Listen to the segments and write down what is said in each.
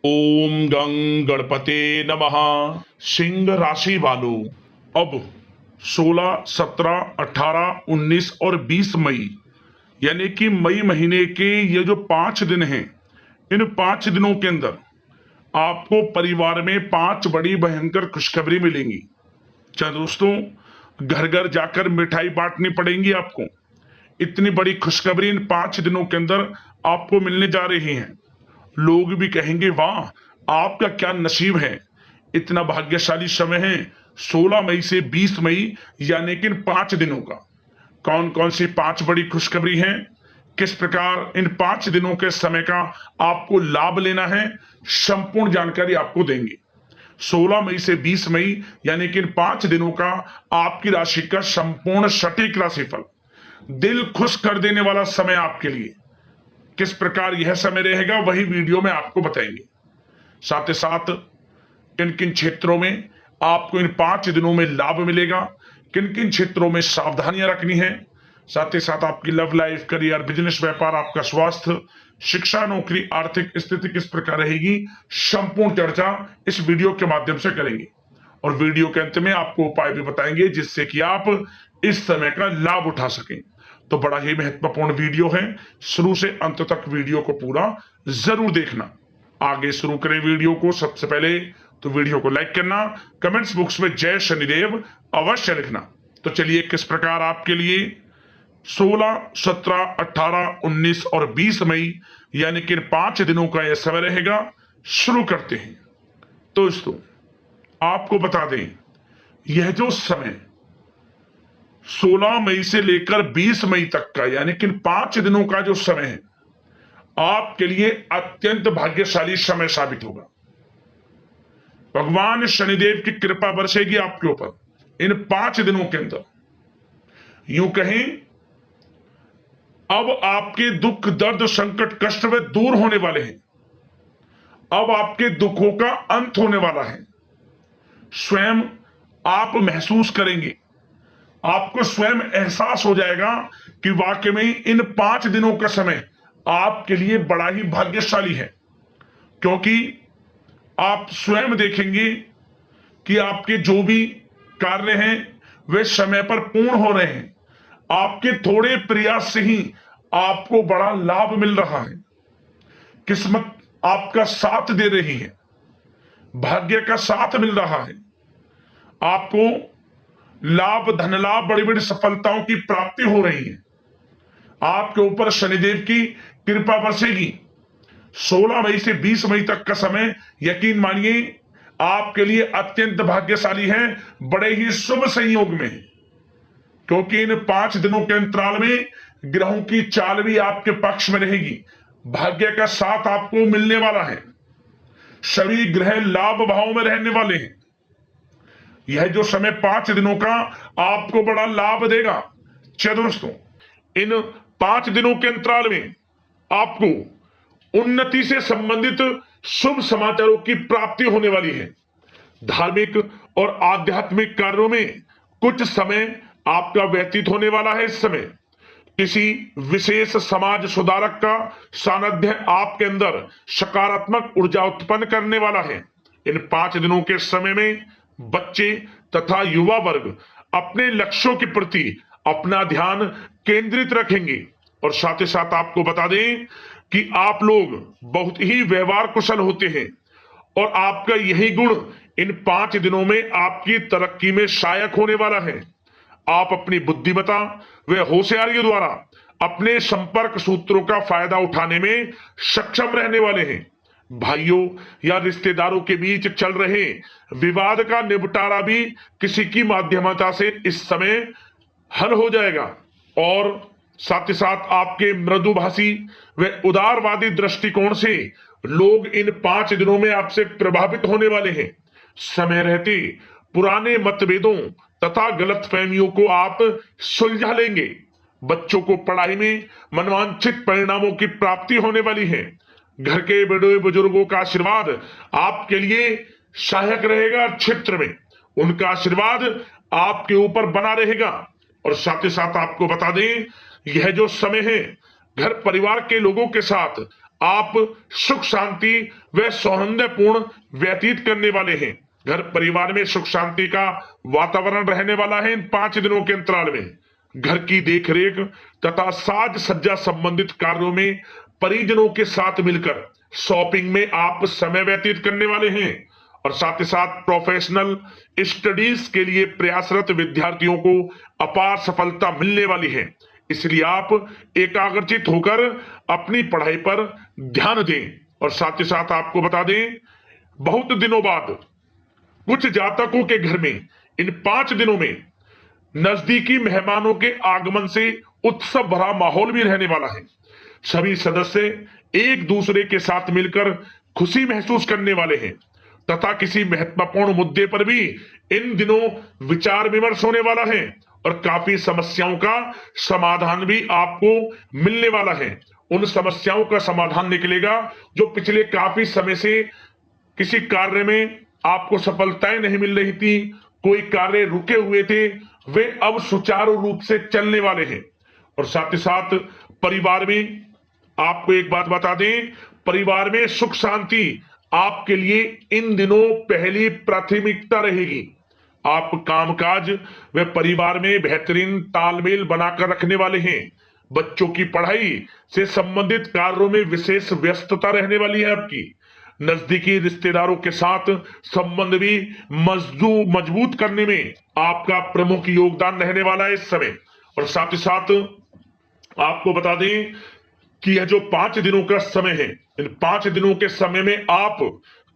ओम गं गणपते नमः। सिंह राशि वालों, अब 16, 17, 18, 19 और 20 मई यानी कि मई महीने के ये जो 5 दिन हैं, इन 5 दिनों के अंदर आपको परिवार में 5 बड़ी भयंकर खुशखबरी मिलेंगी। क्या दोस्तों, घर घर जाकर मिठाई बांटनी पड़ेंगी आपको। इतनी बड़ी खुशखबरी इन 5 दिनों के अंदर आपको मिलने जा रही है। लोग भी कहेंगे वाह, आपका क्या नसीब है, इतना भाग्यशाली समय है। 16 मई से 20 मई यानी कि इन 5 दिनों का कौन कौन सी 5 बड़ी खुशखबरी हैं, किस प्रकार इन 5 दिनों के समय का आपको लाभ लेना है, संपूर्ण जानकारी आपको देंगे। 16 मई से 20 मई यानी कि इन 5 दिनों का आपकी राशि का संपूर्ण सटीक राशिफल, दिल खुश कर देने वाला समय आपके लिए। किस प्रकार यह समय रहेगा वही वीडियो में आपको बताएंगे। साथ ही साथ किन किन क्षेत्रों में आपको इन 5 दिनों में लाभ मिलेगा, किन किन क्षेत्रों में सावधानियां रखनी है। साथ ही साथ आपकी लव लाइफ, करियर, बिजनेस, व्यापार, आपका स्वास्थ्य, शिक्षा, नौकरी, आर्थिक स्थिति किस प्रकार रहेगी, संपूर्ण चर्चा इस वीडियो के माध्यम से करेंगे। और वीडियो के अंत में आपको उपाय भी बताएंगे जिससे कि आप इस समय का लाभ उठा सकें। तो बड़ा ही महत्वपूर्ण वीडियो है, शुरू से अंत तक वीडियो को पूरा जरूर देखना। आगे शुरू करें वीडियो को। सबसे पहले तो वीडियो को लाइक करना, कमेंट्स बॉक्स में जय शनिदेव अवश्य लिखना। तो चलिए, किस प्रकार आपके लिए 16, 17, 18, 19 और 20 मई यानी कि 5 दिनों का यह समय रहेगा, शुरू करते हैं। तो दोस्तों, आपको बता दें, यह जो समय 16 मई से लेकर 20 मई तक का यानी कि 5 दिनों का जो समय है, आपके लिए अत्यंत भाग्यशाली समय साबित होगा। भगवान शनिदेव की कृपा बरसेगी आपके ऊपर इन 5 दिनों के अंदर। यूं कहें, अब आपके दुख, दर्द, संकट, कष्ट वे दूर होने वाले हैं। अब आपके दुखों का अंत होने वाला है। स्वयं आप महसूस करेंगे, आपको स्वयं एहसास हो जाएगा कि वाकई में इन 5 दिनों का समय आपके लिए बड़ा ही भाग्यशाली है। क्योंकि आप स्वयं देखेंगे कि आपके जो भी कार्य हैं वे समय पर पूर्ण हो रहे हैं। आपके थोड़े प्रयास से ही आपको बड़ा लाभ मिल रहा है। किस्मत आपका साथ दे रही है, भाग्य का साथ मिल रहा है। आपको लाभ, धन लाभ, बड़ी बड़ी सफलताओं की प्राप्ति हो रही है। आपके ऊपर शनिदेव की कृपा बरसेगी। 16 मई से 20 मई तक का समय यकीन मानिए आपके लिए अत्यंत भाग्यशाली है, बड़े ही शुभ संयोग में है। क्योंकि इन 5 दिनों के अंतराल में ग्रहों की चाल भी आपके पक्ष में रहेगी। भाग्य का साथ आपको मिलने वाला है। सभी ग्रह लाभ भाव में रहने वाले हैं। यह जो समय 5 दिनों का आपको बड़ा लाभ देगा। चलिए दोस्तों, इन 5 दिनों के अंतराल में आपको उन्नति से संबंधित शुभ समाचारों की प्राप्ति होने वाली है। धार्मिक और आध्यात्मिक कार्यों में कुछ समय आपका व्यतीत होने वाला है। इस समय किसी विशेष समाज सुधारक का सानिध्य आपके अंदर सकारात्मक ऊर्जा उत्पन्न करने वाला है। इन 5 दिनों के समय में बच्चे तथा युवा वर्ग अपने लक्ष्यों के प्रति अपना ध्यान केंद्रित रखेंगे। और साथ ही साथ आपको बता दें कि आप लोग बहुत ही व्यवहार कुशल होते हैं और आपका यही गुण इन 5 दिनों में आपकी तरक्की में सहायक होने वाला है। आप अपनी बुद्धिमत्ता व होशियारी द्वारा अपने संपर्क सूत्रों का फायदा उठाने में सक्षम रहने वाले हैं। भाइयों या रिश्तेदारों के बीच चल रहे विवाद का निपटारा भी किसी की माध्यमता से इस समय हल हो जाएगा। और साथ ही साथ आपके मृदुभाषी व उदारवादी दृष्टिकोण से लोग इन 5 दिनों में आपसे प्रभावित होने वाले हैं। समय रहते पुराने मतभेदों तथा गलतफहमियों को आप सुलझा लेंगे। बच्चों को पढ़ाई में मनवांछित परिणामों की प्राप्ति होने वाली है। घर के बड़े बुजुर्गों का आशीर्वाद आपके लिए सहायक रहेगा। क्षेत्र में उनका आशीर्वाद आपके ऊपर बना रहेगा। और साथ ही साथ आपको बता दें, यह जो समय है घर परिवार के लोगों के साथ आप सुख शांति व सौहार्दपूर्ण व्यतीत करने वाले हैं। घर परिवार में सुख शांति का वातावरण रहने वाला है इन 5 दिनों के अंतराल में। घर की देखरेख तथा साज सज्जा संबंधित कार्यों में परिजनों के साथ मिलकर शॉपिंग में आप समय व्यतीत करने वाले हैं। और साथ ही साथ प्रोफेशनल स्टडीज के लिए प्रयासरत विद्यार्थियों को अपार सफलता मिलने वाली है। इसलिए आप एकाग्रचित होकर अपनी पढ़ाई पर ध्यान दें। और साथ ही साथ आपको बता दें, बहुत दिनों बाद कुछ जातकों के घर में इन 5 दिनों में नजदीकी मेहमानों के आगमन से उत्सव भरा माहौल भी रहने वाला है। सभी सदस्य एक दूसरे के साथ मिलकर खुशी महसूस करने वाले हैं तथा किसी महत्वपूर्ण मुद्दे पर भी इन दिनों विचार विमर्श होने वाला है और काफी समस्याओं का समाधान भी आपको मिलने वाला है। उन समस्याओं का समाधान निकलेगा जो पिछले काफी समय से किसी कार्य में आपको सफलताएं नहीं मिल रही थी, कोई कार्य रुके हुए थे, वे अब सुचारू रूप से चलने वाले हैं। और साथ ही साथ परिवार में आपको एक बात बता दें, परिवार में सुख शांति आपके लिए इन दिनों पहली प्राथमिकता रहेगी। आप कामकाज व परिवार में बेहतरीन तालमेल बनाकर रखने वाले हैं। बच्चों की पढ़ाई से संबंधित कार्यों में विशेष व्यस्तता रहने वाली है आपकी। नजदीकी रिश्तेदारों के साथ संबंध भी मजबूत करने में आपका प्रमुख योगदान रहने वाला है इस समय। और साथ ही साथ आपको बता दें कि यह जो 5 दिनों का समय है, इन 5 दिनों के समय में आप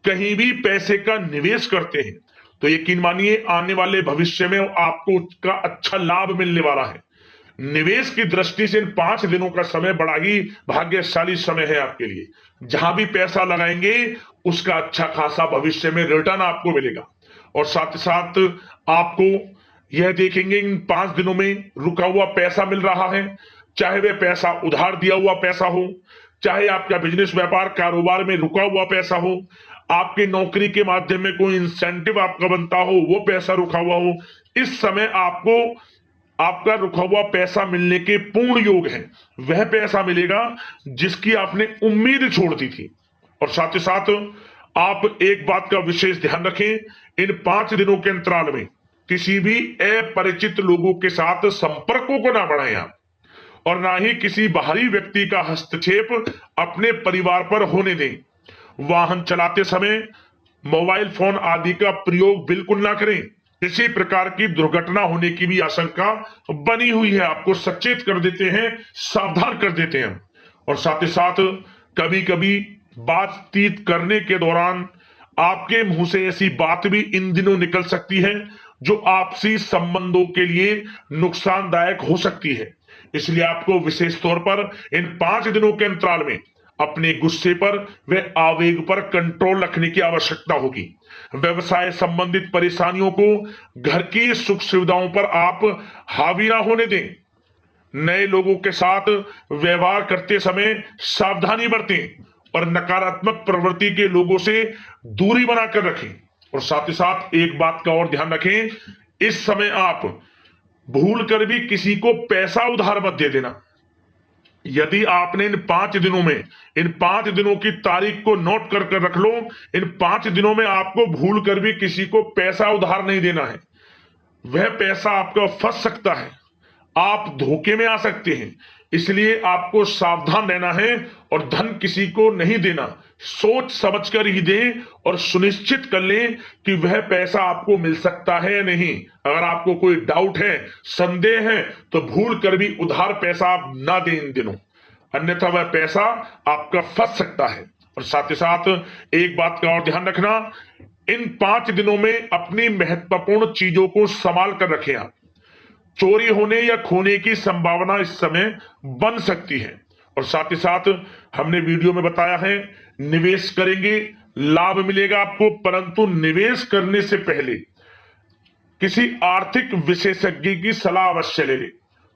कहीं भी पैसे का निवेश करते हैं तो यकीन मानिए आने वाले भविष्य में आपको उसका अच्छा लाभ मिलने वाला है। निवेश की दृष्टि से इन 5 दिनों का समय बड़ा ही भाग्यशाली समय है आपके लिए। जहां भी पैसा लगाएंगे उसका अच्छा खासा भविष्य में रिटर्न आपको मिलेगा। और साथ ही साथ आपको यह देखेंगे इन 5 दिनों में रुका हुआ पैसा मिल रहा है, चाहे वह पैसा उधार दिया हुआ पैसा हो, चाहे आपका बिजनेस व्यापार कारोबार में रुका हुआ पैसा हो, आपकी नौकरी के माध्यम में कोई इंसेंटिव आपका बनता हो, वो पैसा रुका हुआ हो। इस समय आपको आपका रुका हुआ पैसा मिलने के पूर्ण योग है। वह पैसा मिलेगा जिसकी आपने उम्मीद छोड़ दी थी। और साथ ही साथ आप एक बात का विशेष ध्यान रखें, इन 5 दिनों के अंतराल में किसी भी अपरिचित लोगों के साथ संपर्कों को ना बढ़ाएं आप, और ना ही किसी बाहरी व्यक्ति का हस्तक्षेप अपने परिवार पर होने दें। वाहन चलाते समय मोबाइल फोन आदि का प्रयोग बिल्कुल ना करें। किसी प्रकार की दुर्घटना होने की भी आशंका बनी हुई है, आपको सचेत कर देते हैं, सावधान कर देते हैं। और साथ ही साथ कभी कभी बातचीत करने के दौरान आपके मुंह से ऐसी बात भी इन दिनों निकल सकती है जो आपसी संबंधों के लिए नुकसानदायक हो सकती है। इसलिए आपको विशेष तौर पर इन 5 दिनों के अंतराल में अपने गुस्से पर व आवेग पर कंट्रोल रखने की आवश्यकता होगी। व्यवसाय संबंधित परेशानियों को घर की सुख सुविधाओं पर आप हावी ना होने दें। नए लोगों के साथ व्यवहार करते समय सावधानी बरतें और नकारात्मक प्रवृत्ति के लोगों से दूरी बनाकर रखें। और साथ ही साथ एक बात का और ध्यान रखें, इस समय आप भूल कर भी किसी को पैसा उधार मत दे देना। यदि आपने इन 5 दिनों में इन 5 दिनों की तारीख को नोट कर रख लो, इन 5 दिनों में आपको भूल कर भी किसी को पैसा उधार नहीं देना है। वह पैसा आपका फंस सकता है, आप धोखे में आ सकते हैं। इसलिए आपको सावधान रहना है और धन किसी को नहीं देना, सोच समझकर ही दें और सुनिश्चित कर लें कि वह पैसा आपको मिल सकता है या नहीं। अगर आपको कोई डाउट है, संदेह है, तो भूल कर भी उधार पैसा आप ना दें इन दिनों, अन्यथा वह पैसा आपका फंस सकता है। और साथ ही साथ एक बात का और ध्यान रखना, इन 5 दिनों में अपनी महत्वपूर्ण चीजों को संभाल कर रखें आप। चोरी होने या खोने की संभावना इस समय बन सकती है। और साथ ही साथ हमने वीडियो में बताया है, निवेश करेंगे लाभ मिलेगा आपको, परंतु निवेश करने से पहले किसी आर्थिक विशेषज्ञ की सलाह अवश्य ले लें,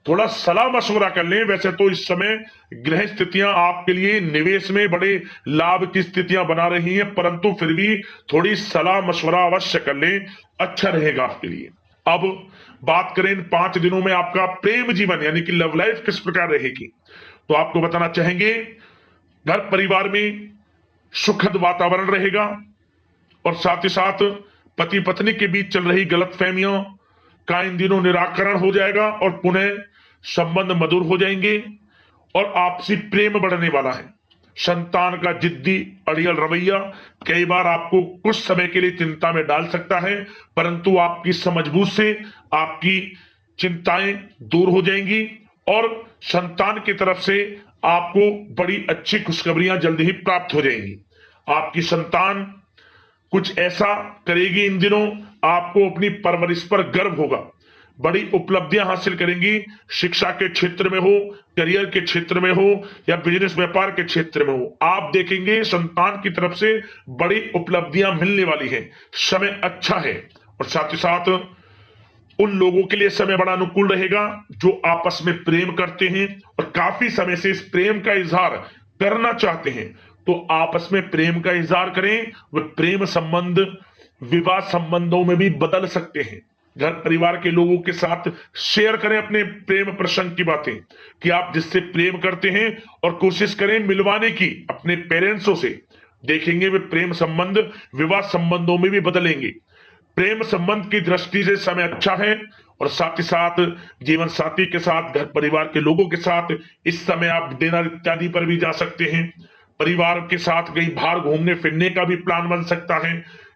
थोड़ा सलाह मशवरा कर लें। वैसे तो इस समय ग्रह स्थितियां आपके लिए निवेश में बड़े लाभ की स्थितियां बना रही हैं, परंतु फिर भी थोड़ी सलाह मशवरा अवश्य कर लें, अच्छा रहेगा आपके लिए। अब बात करें इन 5 दिनों में आपका प्रेम जीवन यानी कि लव लाइफ किस प्रकार रहेगी, तो आपको बताना चाहेंगे घर परिवार में सुखद वातावरण रहेगा और साथ ही साथ पति पत्नी के बीच चल रही गलतफहमियों का इन दिनों निराकरण हो जाएगा और पुनः संबंध मधुर हो जाएंगे और आपसी प्रेम बढ़ने वाला है। संतान का जिद्दी अड़ियल रवैया कई बार आपको कुछ समय के लिए चिंता में डाल सकता है, परंतु आपकी समझबूझ से आपकी चिंताएं दूर हो जाएंगी और संतान की तरफ से आपको बड़ी अच्छी खुशखबरियां जल्द ही प्राप्त हो जाएंगी। आपकी संतान कुछ ऐसा करेगी इन दिनों, आपको अपनी परवरिश पर गर्व होगा। बड़ी उपलब्धियां हासिल करेंगी, शिक्षा के क्षेत्र में हो, करियर के क्षेत्र में हो या बिजनेस व्यापार के क्षेत्र में हो। आप देखेंगे संतान की तरफ से बड़ी उपलब्धियां मिलने वाली है। समय अच्छा है और साथ ही साथ उन लोगों के लिए समय बड़ा अनुकूल रहेगा जो आपस में प्रेम करते हैं और काफी समय से इस प्रेम का इजहार करना चाहते हैं, तो आपस में प्रेम का इजहार करें। वे प्रेम संबंध विवाह संबंधों में भी बदल सकते हैं। घर परिवार के लोगों के साथ शेयर करें अपने प्रेम प्रसंग की बातें कि आप जिससे प्रेम करते हैं और कोशिश करें मिलवाने की अपने पेरेंट्सों से। देखेंगे वे प्रेम संबंध विवाह संबंधों में भी बदलेंगे। प्रेम संबंध की दृष्टि से समय अच्छा है और साथ ही साथ जीवन साथी के साथ घर परिवार के लोगों के साथ इस समय आप डिनर इत्यादि पर भी जा सकते हैं। परिवार के साथ कहीं बाहर घूमने फिरने का भी प्लान बन सकता है।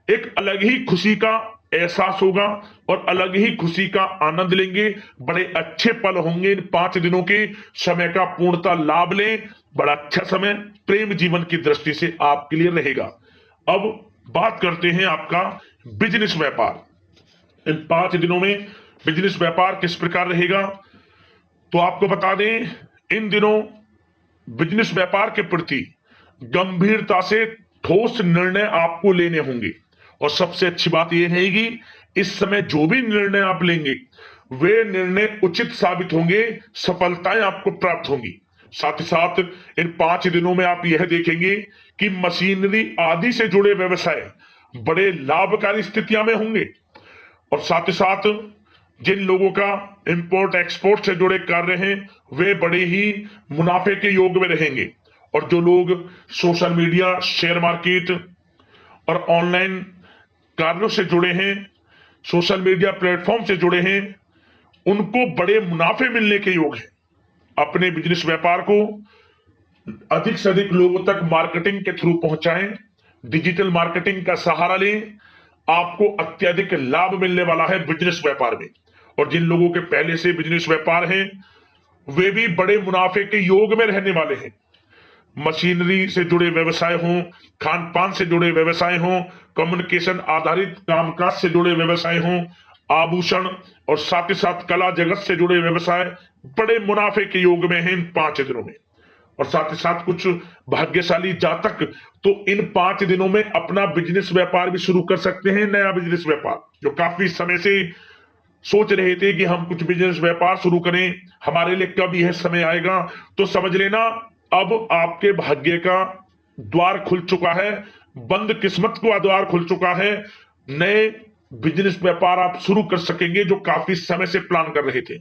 एक अलग ही खुशी का एहसास होगा और अलग ही खुशी का आनंद लेंगे। बड़े अच्छे पल होंगे इन 5 दिनों के समय का पूर्णता लाभ लें। बड़ा अच्छा समय प्रेम जीवन की दृष्टि से आपके लिए रहेगा। अब बात करते हैं आपका बिजनेस व्यापार। इन 5 दिनों में बिजनेस व्यापार किस प्रकार रहेगा, तो आपको बता दें इन दिनों बिजनेस व्यापार के प्रति गंभीरता से ठोस निर्णय आपको लेने होंगे और सबसे अच्छी बात यह रहेगी इस समय जो भी निर्णय आप लेंगे वे निर्णय उचित साबित होंगे, सफलताएं आपको प्राप्त होंगी। साथ ही साथ इन 5 दिनों में आप यह देखेंगे कि मशीनरी आदि से जुड़े व्यवसाय बड़े लाभकारी स्थितियां में होंगे और साथ ही साथ जिन लोगों का इंपोर्ट एक्सपोर्ट से जुड़े कार्य हैं वे बड़े ही मुनाफे के योग में रहेंगे और जो लोग सोशल मीडिया शेयर मार्केट और ऑनलाइन कार्यों से जुड़े हैं, सोशल मीडिया प्लेटफॉर्म से जुड़े हैं, उनको बड़े मुनाफे मिलने के योग हैं। अपने बिजनेस व्यापार को अधिक से अधिक लोगों तक मार्केटिंग के थ्रू पहुंचाएं, डिजिटल मार्केटिंग का सहारा लें। आपको अत्यधिक लाभ मिलने वाला है बिजनेस व्यापार में और जिन लोगों के पहले से बिजनेस व्यापार हैं वे भी बड़े मुनाफे के योग में रहने वाले हैं। मशीनरी से जुड़े व्यवसाय हों, खान पान से जुड़े व्यवसाय हों, कम्युनिकेशन आधारित कामकाज से जुड़े व्यवसाय हों, आभूषण और साथ ही साथ कला जगत से जुड़े व्यवसाय बड़े मुनाफे के योग में हैं इन 5 दिनों में। और साथ ही साथ कुछ भाग्यशाली जातक तो इन 5 दिनों में अपना बिजनेस व्यापार भी शुरू कर सकते हैं। नया बिजनेस व्यापार जो काफी समय से सोच रहे थे कि हम कुछ बिजनेस व्यापार शुरू करें, हमारे लिए कब यह समय आएगा, तो समझ लेना अब आपके भाग्य का द्वार खुल चुका है, बंद किस्मत का द्वार खुल चुका है। नए बिजनेस व्यापार आप शुरू कर सकेंगे जो काफी समय से प्लान कर रहे थे।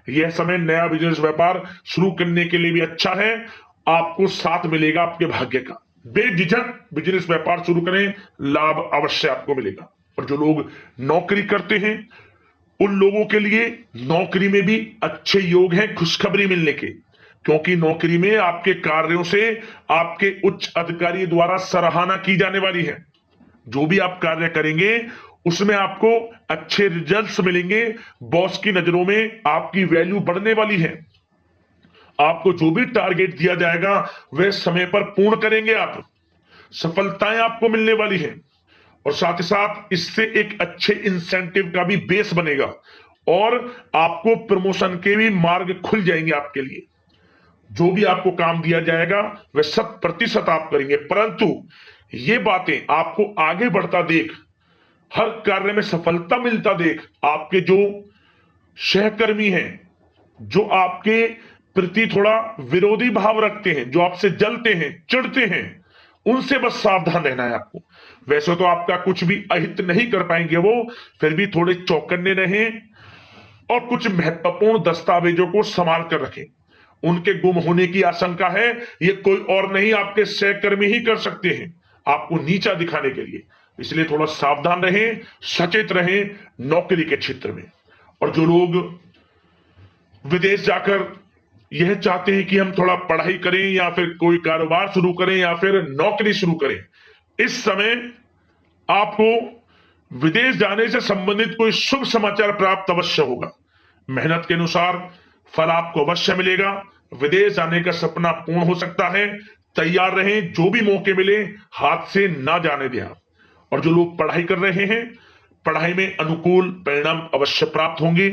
यह समय नया बिजनेस व्यापार शुरू करने के लिए भी अच्छा है, आपको साथ मिलेगा आपके भाग्य का। बेझिझक बिजनेस व्यापार शुरू करें, लाभ अवश्य आपको मिलेगा। और जो लोग नौकरी करते हैं उन लोगों के लिए नौकरी में भी अच्छे योग हैं खुशखबरी मिलने के, क्योंकि नौकरी में आपके कार्यों से आपके उच्च अधिकारी द्वारा सराहना की जाने वाली है। जो भी आप कार्य करेंगे उसमें आपको अच्छे रिजल्ट्स मिलेंगे, बॉस की नजरों में आपकी वैल्यू बढ़ने वाली है। आपको जो भी टारगेट दिया जाएगा वह समय पर पूर्ण करेंगे आप, सफलताएं आपको मिलने वाली है और साथ ही साथ इससे एक अच्छे इंसेंटिव का भी बेस बनेगा और आपको प्रमोशन के भी मार्ग खुल जाएंगे आपके लिए। जो भी आपको काम दिया जाएगा वह 100% आप करेंगे, परंतु ये बातें आपको आगे बढ़ता देख, हर कार्य में सफलता मिलता देख आपके जो सहकर्मी हैं, जो आपके प्रति थोड़ा विरोधी भाव रखते हैं, जो आपसे जलते हैं चिढ़ते हैं, उनसे बस सावधान रहना है आपको। वैसे तो आपका कुछ भी अहित नहीं कर पाएंगे वो, फिर भी थोड़े चौकन्ने रहें और कुछ महत्वपूर्ण दस्तावेजों को संभाल कर रखें उनके गुम होने की आशंका है। ये कोई और नहीं, आपके सहकर्मी ही कर सकते हैं, आपको नीचा दिखाने के लिए। इसलिए थोड़ा सावधान रहें, सचेत रहें नौकरी के क्षेत्र में। और जो लोग विदेश जाकर यह चाहते हैं कि हम थोड़ा पढ़ाई करें या फिर कोई कारोबार शुरू करें या फिर नौकरी शुरू करें, इस समय आपको विदेश जाने से संबंधित कोई शुभ समाचार प्राप्त अवश्य होगा। मेहनत के अनुसार फल आपको अवश्य मिलेगा। विदेश जाने का सपना पूर्ण हो सकता है। तैयार रहें, जो भी मौके मिले हाथ से ना जाने दें। और जो लोग पढ़ाई कर रहे हैं, पढ़ाई में अनुकूल परिणाम अवश्य प्राप्त होंगे।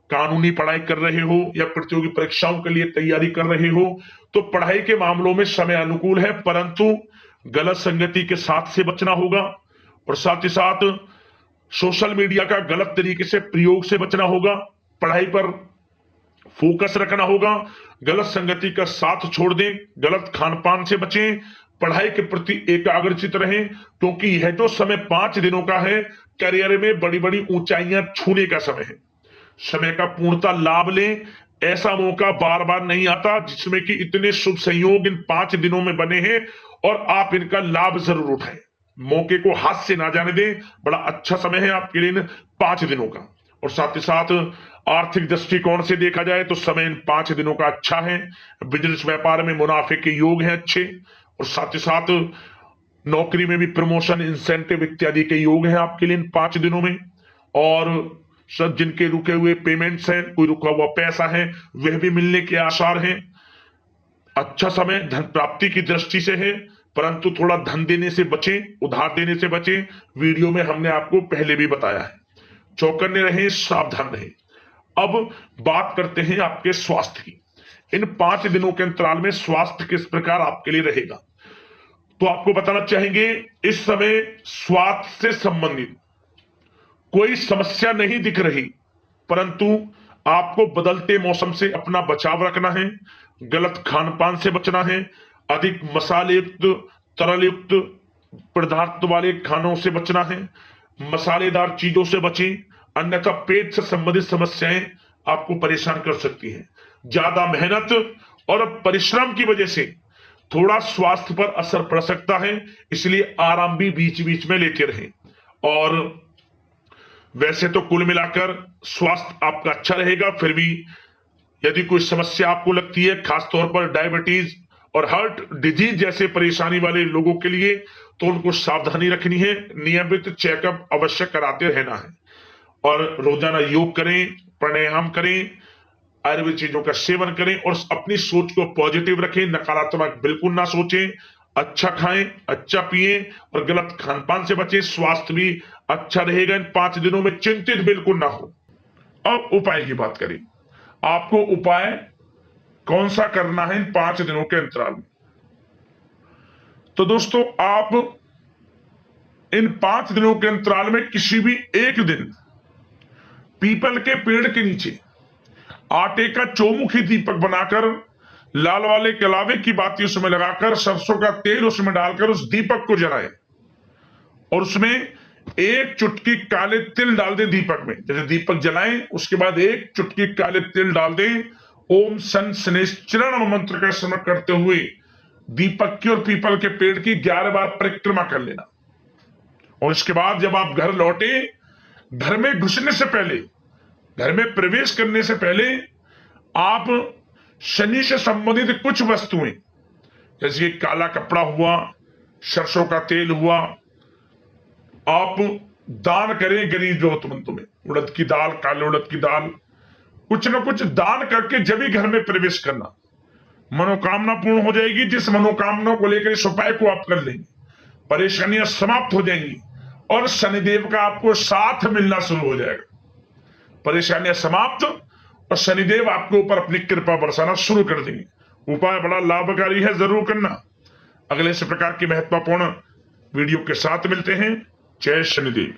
कानूनी पढ़ाई कर रहे हो या प्रतियोगी परीक्षाओं के लिए तैयारी कर रहे हो तो पढ़ाई के मामलों में समय अनुकूल है, परंतु गलत संगति के साथ से बचना होगा। और साथ ही साथ सोशल मीडिया का गलत तरीके से प्रयोग से बचना होगा। पढ़ाई पर फोकस रखना होगा। गलत संगति का साथ छोड़ दें, गलत खान पान से बचें, पढ़ाई के प्रति एकाग्रचित रहें, क्योंकि यह जो समय 5 दिनों का है, करियर में बड़ी बड़ी ऊंचाइयां छूने का समय है। समय का पूर्णता लाभ लें। ऐसा मौका बार बार नहीं आता जिसमें कि इतने शुभ संयोग इन 5 दिनों में बने हैं और आप इनका लाभ जरूर उठाएं। मौके को हाथ से ना जाने दें। बड़ा अच्छा समय है आपके लिए इन 5 दिनों का। और साथ ही साथ आर्थिक दृष्टिकोण से देखा जाए तो समय इन 5 दिनों का अच्छा है। बिजनेस व्यापार में मुनाफे के योग हैं अच्छे। और साथ ही साथ नौकरी में भी प्रमोशन, इंसेंटिव इत्यादि के योग हैं आपके लिए इन 5 दिनों में। और सब जिनके रुके हुए पेमेंट्स हैं, कोई रुका हुआ पैसा है, वह भी मिलने के आसार हैं। अच्छा समय धन प्राप्ति की दृष्टि से है, परंतु थोड़ा धन देने से बचें, उधार देने से बचें। वीडियो में हमने आपको पहले भी बताया है। चौकन्ने रहें, सावधान रहें। अब बात करते हैं आपके स्वास्थ्य की। इन 5 दिनों के अंतराल में स्वास्थ्य किस प्रकार आपके लिए रहेगा, तो आपको बताना चाहेंगे इस समय स्वास्थ्य से संबंधित कोई समस्या नहीं दिख रही, परंतु आपको बदलते मौसम से अपना बचाव रखना है। गलत खान पान से बचना है। अधिक मसाले युक्त, तरल युक्त पदार्थ वाले खानों से बचना है। मसालेदार चीजों से बचें, अन्यथा पेट से संबंधित समस्याएं आपको परेशान कर सकती हैं। ज्यादा मेहनत और परिश्रम की वजह से थोड़ा स्वास्थ्य पर असर पड़ सकता है, इसलिए आराम भी बीच बीच में लेते रहें। और वैसे तो कुल मिलाकर स्वास्थ्य आपका अच्छा रहेगा। फिर भी यदि कोई समस्या आपको लगती है, खासतौर पर डायबिटीज और हार्ट डिजीज जैसे परेशानी वाले लोगों के लिए, तो उनको सावधानी रखनी है। नियमित चेकअप अवश्य कराते रहना है। और रोजाना योग करें, प्राणायाम करें, आयुर्वेद चीजों का सेवन करें और अपनी सोच को पॉजिटिव रखें। नकारात्मक बिल्कुल ना सोचें। अच्छा खाएं, अच्छा पिएं और गलत खान पान से बचें। स्वास्थ्य भी अच्छा रहेगा इन 5 दिनों में, चिंतित बिल्कुल ना हो। अब उपाय की बात करें। आपको उपाय कौन सा करना है इन 5 दिनों के अंतराल में? तो दोस्तों, आप इन 5 दिनों के अंतराल में किसी भी एक दिन पीपल के पेड़ के नीचे आटे का चौमुखी दीपक बनाकर, लाल वाले कलावे की बाती उसमें लगाकर, सरसों का तेल उसमें डालकर उस दीपक को जलाएं और उसमें 1 चुटकी काले तिल डाल दें दीपक में। जैसे दीपक जलाएं, उसके बाद 1 चुटकी काले तिल डाल दें। ओम सन शनैश्चरण मंत्र का स्मरण करते हुए दीपक की और पीपल के पेड़ की 11 बार परिक्रमा कर लेना। और इसके बाद जब आप घर लौटे, घर में घुसने से पहले, घर में प्रवेश करने से पहले आप शनि से संबंधित कुछ वस्तुएं, जैसे काला कपड़ा हुआ, सरसों का तेल हुआ, आप दान करें गरीब जरूरतमंदों में। उड़द की दाल, काले उड़द की दाल, कुछ ना कुछ दान करके जब भी घर में प्रवेश करना, मनोकामना पूर्ण हो जाएगी। जिस मनोकामना को लेकर इस उपाय को आप कर लेंगे, परेशानियां समाप्त हो जाएंगी और शनिदेव का आपको साथ मिलना शुरू हो जाएगा। परेशानियां समाप्त और शनिदेव आपके ऊपर अपनी कृपा बरसाना शुरू कर देंगे। उपाय बड़ा लाभकारी है, जरूर करना। अगले इस प्रकार की महत्वपूर्ण वीडियो के साथ मिलते हैं। जय शनिदेव।